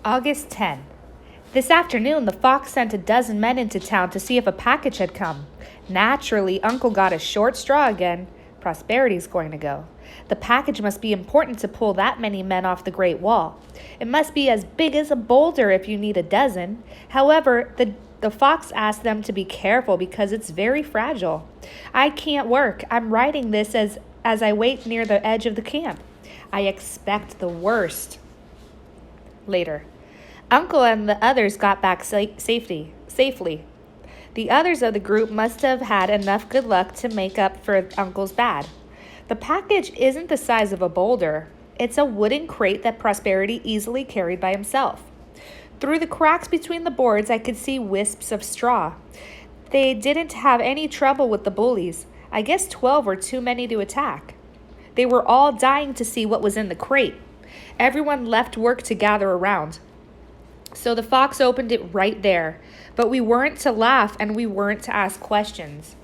August 10. This afternoon, the fox sent a dozen men into town to see if a package had come. Naturally, Uncle got a short straw again. Prosperity's going to go. The package must be important to pull that many men off the Great Wall. It must be as big as a boulder if you need a dozen. However, the fox asked them to be careful because it's very fragile. I can't work. I'm writing this as I wait near the edge of the camp. I expect the worst. Later. Uncle and the others got back safely. The others of the group must have had enough good luck to make up for Uncle's bad. The package isn't the size of a boulder. It's a wooden crate that Prosperity easily carried by himself. Through the cracks between the boards, I could see wisps of straw. They didn't have any trouble with the bullies. I guess 12 were too many to attack. They were all dying to see what was in the crate. Everyone left work to gather around. So the fox opened it right there, but we weren't to laugh and we weren't to ask questions.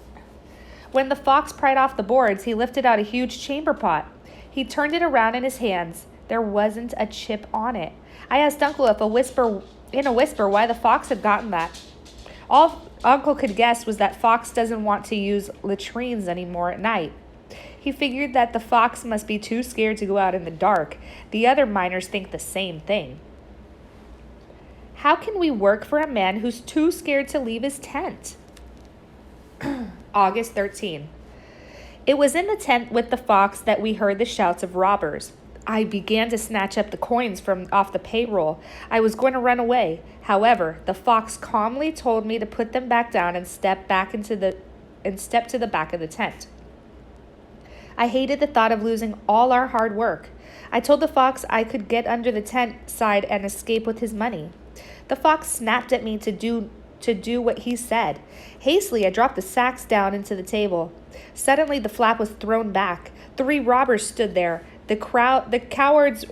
When the fox pried off the boards, he lifted out a huge chamber pot. He turned it around in his hands. There wasn't a chip on it. I asked Uncle in a whisper why the fox had gotten that. All Uncle could guess was that fox doesn't want to use latrines anymore at night. He figured that the fox must be too scared to go out in the dark. The other miners think the same thing. How can we work for a man who's too scared to leave his tent? August 13. It was in the tent with the fox that we heard the shouts of robbers. I began to snatch up the coins from off the payroll. I was going to run away. However, the fox calmly told me to put them back down and step to the back of the tent. I hated the thought of losing all our hard work. I told the fox I could get under the tent side and escape with his money. The fox snapped at me to do what he said. Hastily, I dropped the sacks down into the table. Suddenly, the flap was thrown back. 3 robbers stood there. The cowards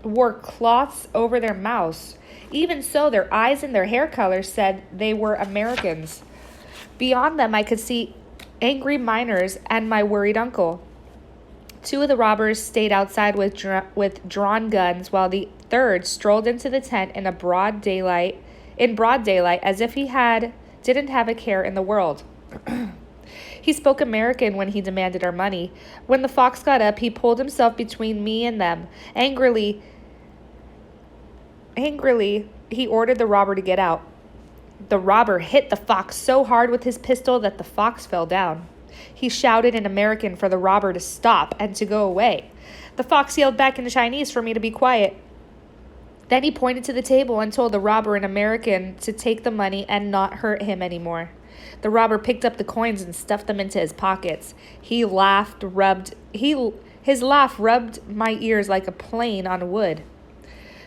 wore cloths over their mouths. Even so, their eyes and their hair color said they were Americans. Beyond them, I could see angry miners and my worried uncle. 2 of the robbers stayed outside with drawn guns, while the third strolled into the tent in broad daylight, as if he didn't have a care in the world. He spoke American when he demanded our money. When the fox got up, he pulled himself between me and them. Angrily, he ordered the robber to get out. The robber hit the fox so hard with his pistol that the fox fell down. He shouted in American for the robber to stop and to go away. The fox yelled back in Chinese for me to be quiet. Then he pointed to the table and told the robber in American to take the money and not hurt him anymore. The robber picked up the coins and stuffed them into his pockets. His laugh rubbed my ears like a plane on wood.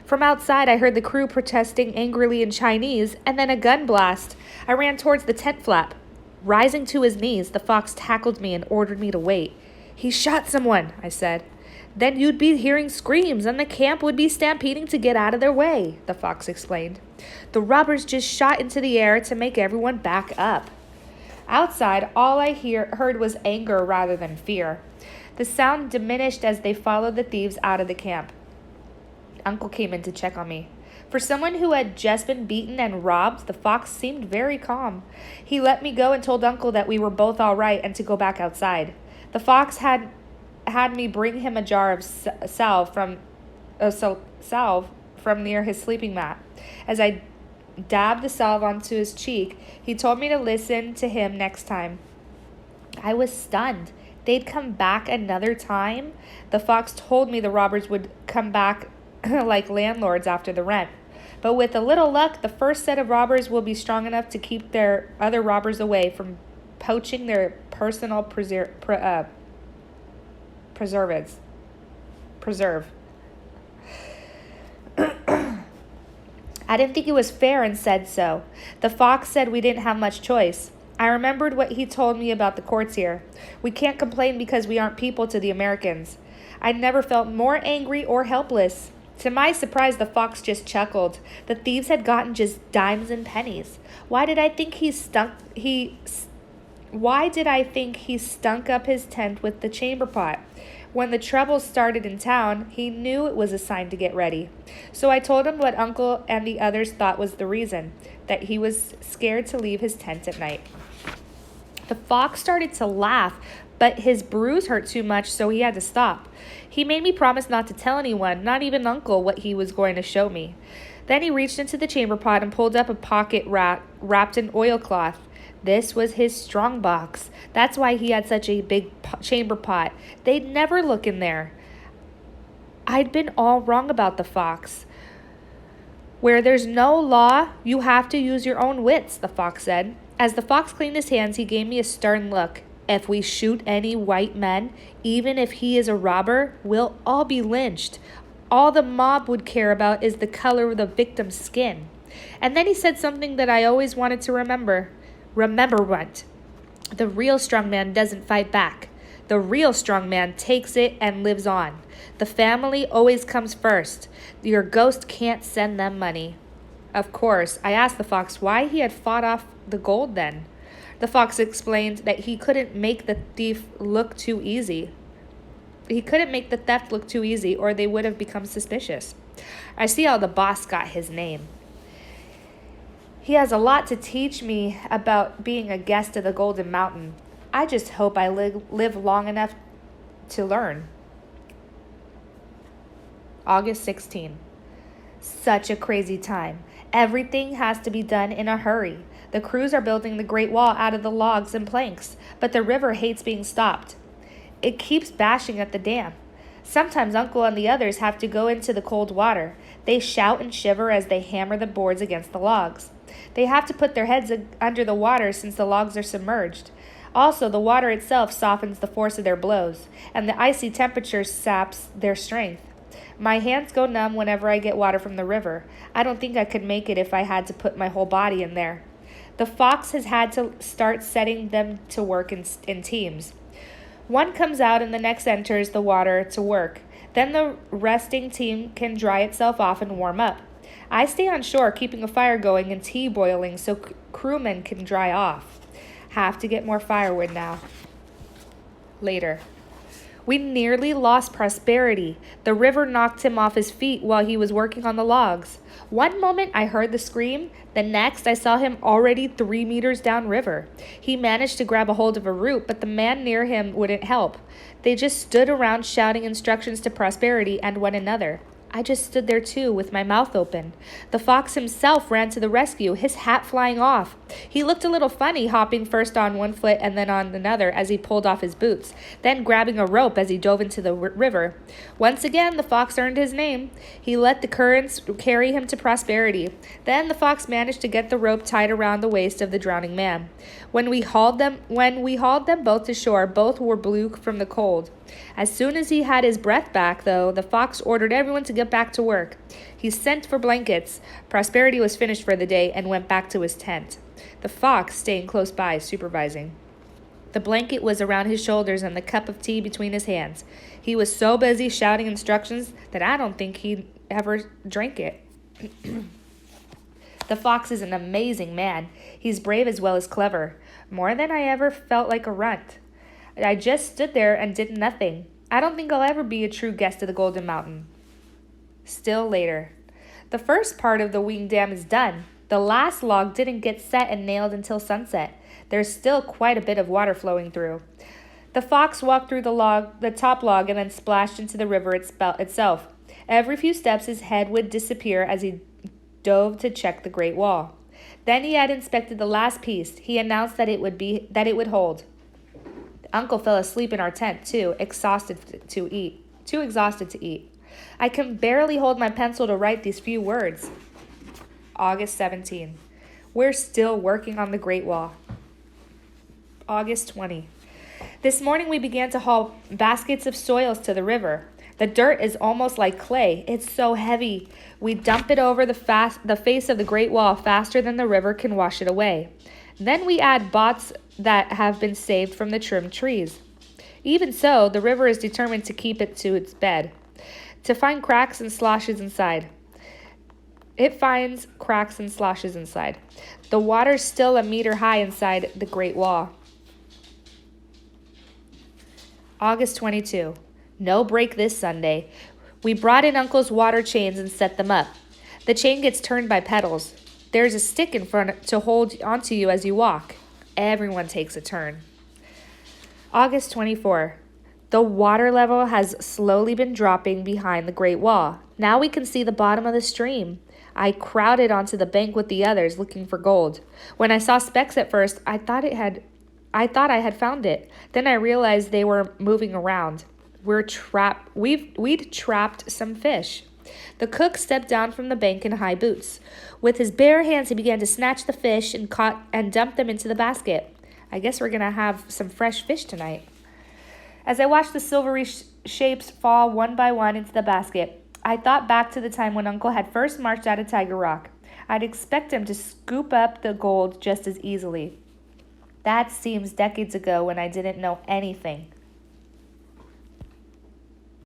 From outside, I heard the crew protesting angrily in Chinese, and then a gun blast. I ran towards the tent flap. Rising to his knees, the fox tackled me and ordered me to wait. "He shot someone," I said. "Then you'd be hearing screams, and the camp would be stampeding to get out of their way," the fox explained. "The robbers just shot into the air to make everyone back up." Outside, all I heard was anger rather than fear. The sound diminished as they followed the thieves out of the camp. Uncle came in to check on me. For someone who had just been beaten and robbed, the fox seemed very calm. He let me go and told Uncle that we were both all right and to go back outside. The fox had me bring him a jar of salve from near his sleeping mat. As I dabbed the salve onto his cheek, he told me to listen to him next time. I was stunned. They'd come back another time? The fox told me the robbers would come back like landlords after the rent. But with a little luck, the first set of robbers will be strong enough to keep their other robbers away from poaching their personal preserve. I didn't think it was fair and said so. The fox said we didn't have much choice. I remembered what he told me about the courts here. We can't complain because we aren't people to the Americans. I never felt more angry or helpless. To my surprise, the fox just chuckled. The thieves had gotten just dimes and pennies. Why did I think he stunk up his tent with the chamber pot? When the trouble started in town, he knew it was a sign to get ready. So I told him what Uncle and the others thought was the reason, that he was scared to leave his tent at night. The fox started to laugh, but his bruise hurt too much, so he had to stop. He made me promise not to tell anyone, not even Uncle, what he was going to show me. Then he reached into the chamber pot and pulled up a pocket wrapped in oilcloth. This was his strong box. That's why he had such a big chamber pot. They'd never look in there. I'd been all wrong about the fox. Where there's no law, you have to use your own wits, the fox said. As the fox cleaned his hands, he gave me a stern look. If we shoot any white men, even if he is a robber, we'll all be lynched. All the mob would care about is the color of the victim's skin. And then he said something that I always wanted to remember. Remember what? The real strong man doesn't fight back. The real strong man takes it and lives on. The family always comes first. Your ghost can't send them money. Of course, I asked the fox why he had fought off the gold then. The fox explained that he couldn't make the thief look too easy. He couldn't make the theft look too easy, or they would have become suspicious. I see how the boss got his name. He has a lot to teach me about being a guest of the Golden Mountain. I just hope I live long enough to learn. August 16. Such a crazy time. Everything has to be done in a hurry. The crews are building the Great Wall out of the logs and planks, but the river hates being stopped. It keeps bashing at the dam. Sometimes Uncle and the others have to go into the cold water. They shout and shiver as they hammer the boards against the logs. They have to put their heads under the water since the logs are submerged. Also, the water itself softens the force of their blows, and the icy temperature saps their strength. My hands go numb whenever I get water from the river. I don't think I could make it if I had to put my whole body in there. The fox has had to start setting them to work in teams. One comes out and the next enters the water to work. Then the resting team can dry itself off and warm up. I stay on shore keeping a fire going and tea boiling so crewmen can dry off. Have to get more firewood now. Later. We nearly lost Prosperity. The river knocked him off his feet while he was working on the logs. One moment I heard the scream, the next I saw him already 3 meters downriver. He managed to grab a hold of a root, but the man near him wouldn't help. They just stood around shouting instructions to Prosperity and one another. I just stood there too, with my mouth open. The fox himself ran to the rescue, his hat flying off. He looked a little funny, hopping first on one foot and then on another as he pulled off his boots, then grabbing a rope as he dove into the river. Once again, the fox earned his name. He let the currents carry him to Prosperity. Then the fox managed to get the rope tied around the waist of the drowning man. When we hauled them both to shore, both were blue from the cold. As soon as he had his breath back, though, the fox ordered everyone to get back to work. He sent for blankets. Prosperity was finished for the day and went back to his tent, the fox staying close by, supervising. The blanket was around his shoulders and the cup of tea between his hands. He was so busy shouting instructions that I don't think he ever drank it. The fox is an amazing man. He's brave as well as clever. More than I ever felt like a runt. I just stood there and did nothing. I don't think I'll ever be a true guest of the Golden Mountain. Still later. The first part of the wing dam is done. The last log didn't get set and nailed until sunset. There's still quite a bit of water flowing through. The fox walked through the top log and then splashed into the river itself. Every few steps his head would disappear as he dove to check the Great Wall. Then he had inspected the last piece. He announced that it would hold. Uncle fell asleep in our tent, too exhausted to eat. I can barely hold my pencil to write these few words. August 17. We're still working on the Great Wall. August 20. This morning we began to haul baskets of soils to the river. The dirt is almost like clay. It's so heavy. We dump it over the face of the Great Wall faster than the river can wash it away. Then we add bots that have been saved from the trimmed trees. Even so, the river is determined to keep it to its bed, to find cracks and sloshes inside. It finds cracks and sloshes inside. The water's still a meter high inside the Great Wall. August 22. No break this Sunday. We brought in Uncle's water chains and set them up. The chain gets turned by pedals. There's a stick in front to hold onto you as you walk. Everyone takes a turn. August 24. The water level has slowly been dropping behind the Great Wall. Now we can see the bottom of the stream. I crowded onto the bank with the others looking for gold. When I saw specks at first, I thought I had found it. Then I realized they were moving around. We'd trapped some fish. The cook stepped down from the bank in high boots. With his bare hands, he began to snatch the fish and dump them into the basket. I guess we're going to have some fresh fish tonight. As I watched the silvery shapes fall one by one into the basket, I thought back to the time when Uncle had first marched out of Tiger Rock. I'd expect him to scoop up the gold just as easily. That seems decades ago when I didn't know anything.